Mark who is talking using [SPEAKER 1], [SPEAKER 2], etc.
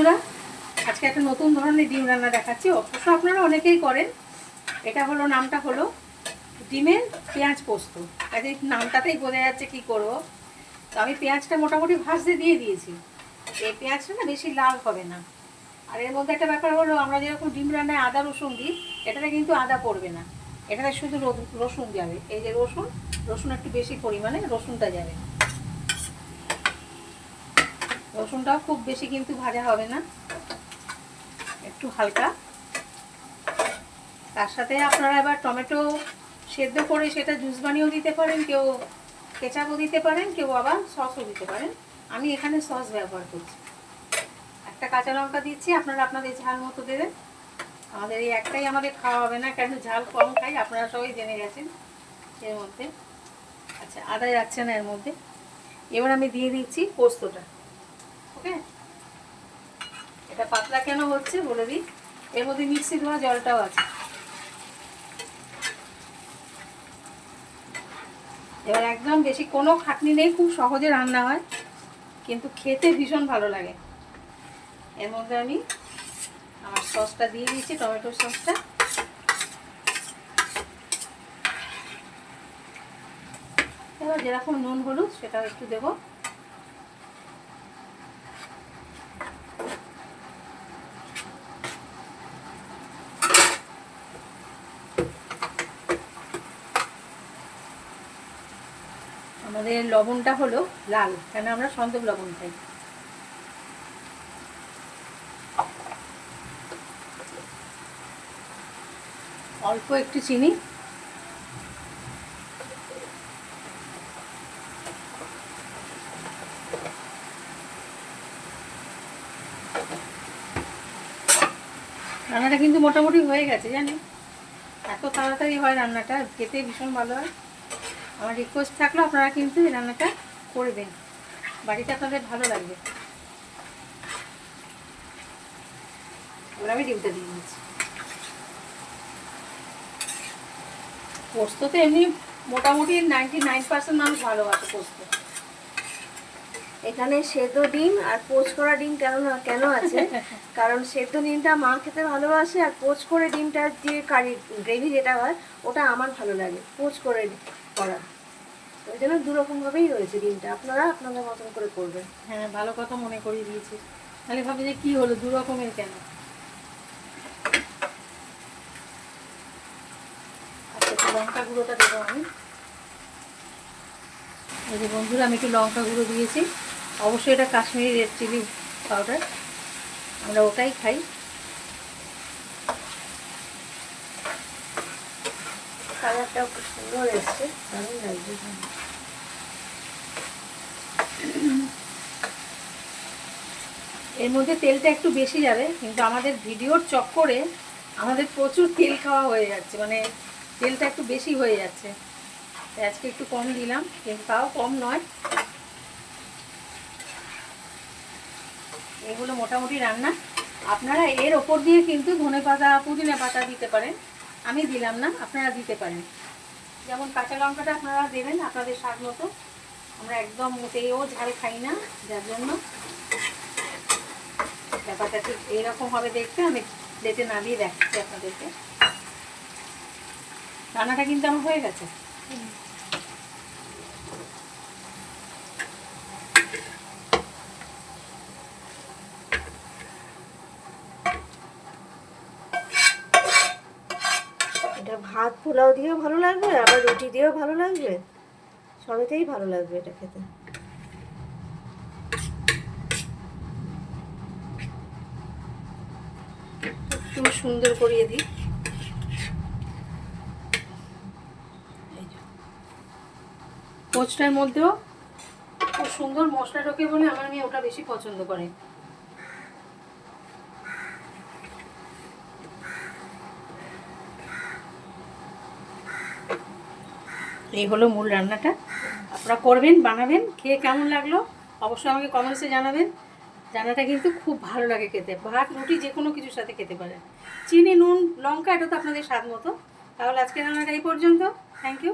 [SPEAKER 1] বন্ধুরা, আজকে একটা নতুন ধরনের ডিম রান্না দেখাচ্ছি। অবশ্য আপনারা অনেকেই করেন। এটা হলো, নামটা হলো ডিমের পেঁয়াজ পোস্ত। কাজে নামটাতেই বোঝা যাচ্ছে কী করবো। তো আমি পেঁয়াজটা মোটামুটি ভাজতে দিয়ে দিয়েছি। এই পেঁয়াজটা না বেশি লাল হবে না। আর এর মধ্যে একটা ব্যাপার হলো, আমরা যেরকম ডিম রান্নায় আদা রসুন দিই, এটাতে কিন্তু আদা পড়বে না, এটাতে শুধু রসুন যাবে। এই যে রসুন একটু বেশি পরিমাণে রসুনটা যাবে। রসুনটাও খুব বেশি কিন্তু ভাজা হবে না, একটু হালকা। তার সাথে আপনারা এবার টমেটো সেদ্ধ করে সেটা জুস বানিয়েও দিতে পারেন, কেউ কেচাপও দিতে পারেন, কেউ আবার সসও দিতে পারেন। আমি এখানে সস ব্যবহার করছি। একটা কাঁচা লঙ্কা দিচ্ছি, আপনারা আপনাদের ঝাল মতো দেবেন। আমাদের এই একটাই আমাদের খাওয়া হবে না, কারণ ঝাল কম খাই, আপনারা সবাই জেনে গেছেন। এর মধ্যে আচ্ছা, আদা যাচ্ছে না এর মধ্যে। এবার আমি দিয়ে দিচ্ছি পোস্তটা। ওকে, এটা পাতলা কেন হচ্ছে বলে দিই, এর মধ্যে মিক্সি ধোয়া জলটাও আছে। এবার একদম বেশি কোনো খাটনি নেই, খুব সহজে রান্না হয়, কিন্তু খেতে ভীষণ ভালো লাগে। এর মধ্যে আমি আমার সসটা দিয়ে দিয়েছি, টমেটোর সসটা। এবার যেরকম নুন হলুদ সেটাও একটু দেবো। আমাদের লবণটা হলো লাল, কেন আমরা সন্দক লবণ খাই। অল্প একটু চিনি, রান্নাটা কিন্তু মোটামুটি হয়ে গেছে জানি। এত তাড়াতাড়ি হয় রান্নাটা, খেতে ভীষণ ভালো হয়। আমার রিকোয়েস্ট থাকলো আপনারা কিন্তু এই রান্নাটা করবেন, বাড়িতে আপনাদের ভালো লাগবে। এবার আমি ডিমটা দিয়ে দিচ্ছি। পোস্ত তো এমনি মোটামুটি 99% মানুষ ভালোবাসে পোস্ত।
[SPEAKER 2] এখানে সেদ্ধ ডিম আর পোচ করা ডিম কেন আছে কারণ সেদ্ধ ডিমটা মা খেতে ভালোবাসে, আর পোচ করে ডিমটা যে কারি গ্রেভি যেটা হয় ওটা আমার ভালো লাগে পোচ করে করা। ওই জন্য দুরকমভাবেই রয়েছে ডিমটা, আপনারা আপনাদের মতন করে করবেন।
[SPEAKER 1] হ্যাঁ, ভালো কথা মনে করিয়ে দিয়েছি। তাহলে ভাবে যে কী হলো, দু রকমের কেন। আচ্ছা, লঙ্কা গুঁড়োটা দেবো আমি। এই যে বন্ধুরা, আমি একটু লঙ্কা গুঁড়ো দিয়েছি। অবশ্যই এটা কাশ্মীরি রেড চিলি পাউডার, আমরা ওটাই খাই।
[SPEAKER 2] কালারটাও খুব সুন্দর এসছে, দারুণ লাগছে।
[SPEAKER 1] এর মধ্যে তেলটা একটু বেশি যাবে, কিন্তু আমাদের ভিডিওর চক্করে আমাদের প্রচুর তেল খাওয়া হয়ে যাচ্ছে, মানে তেলটা একটু বেশি হয়ে যাচ্ছে। আজকে একটু কম দিলাম, কিন্তু তাও কম নয়। এগুলো মোটামুটি রান্না। আপনারা এর ওপর দিয়ে কিন্তু ধনেপাতা পুদিনা পাতা দিতে পারেন, আমি দিলাম না, আপনারা দিতে পারেন। যেমন কাঁচা লঙ্কাটা আপনারা দেবেন আপনাদের স্বাদ মতো। আমরা একদম মোটেও ঝাল খাই না, যার জন্য ব্যাপারটা ঠিক এইরকম হবে দেখতে। আমি প্লেটে নামিয়ে দেখাচ্ছি আপনাদেরকে। রান্নাটা কিন্তু আমার হয়ে গেছে।
[SPEAKER 2] এটা ভাত পোলাও দিয়েও ভালো লাগবে, আবার রুটি দিয়েও ভালো লাগবে, সবেতেই ভালো লাগবে এটা খেতে।
[SPEAKER 1] একটু সুন্দর করিয়ে দিই। পোচটার মধ্যেও খুব সুন্দর মশলা ঢোকে বলে আমার মেয়ে ওটা বেশি পছন্দ করে। এই হলো মূল রান্নাটা। আপনারা করবেন, বানাবেন, খেয়ে কেমন লাগলো অবশ্যই আমাকে কমেন্টসে জানাবেন। রান্নাটা কিন্তু খুব ভালো লাগে খেতে, ভাত রুটি যে কোনো কিছুর সাথে খেতে পারেন। চিনি নুন লঙ্কা এটা তো আপনাদের স্বাদ মতো। তাহলে আজকে রান্নাটা এই পর্যন্ত। Thank you.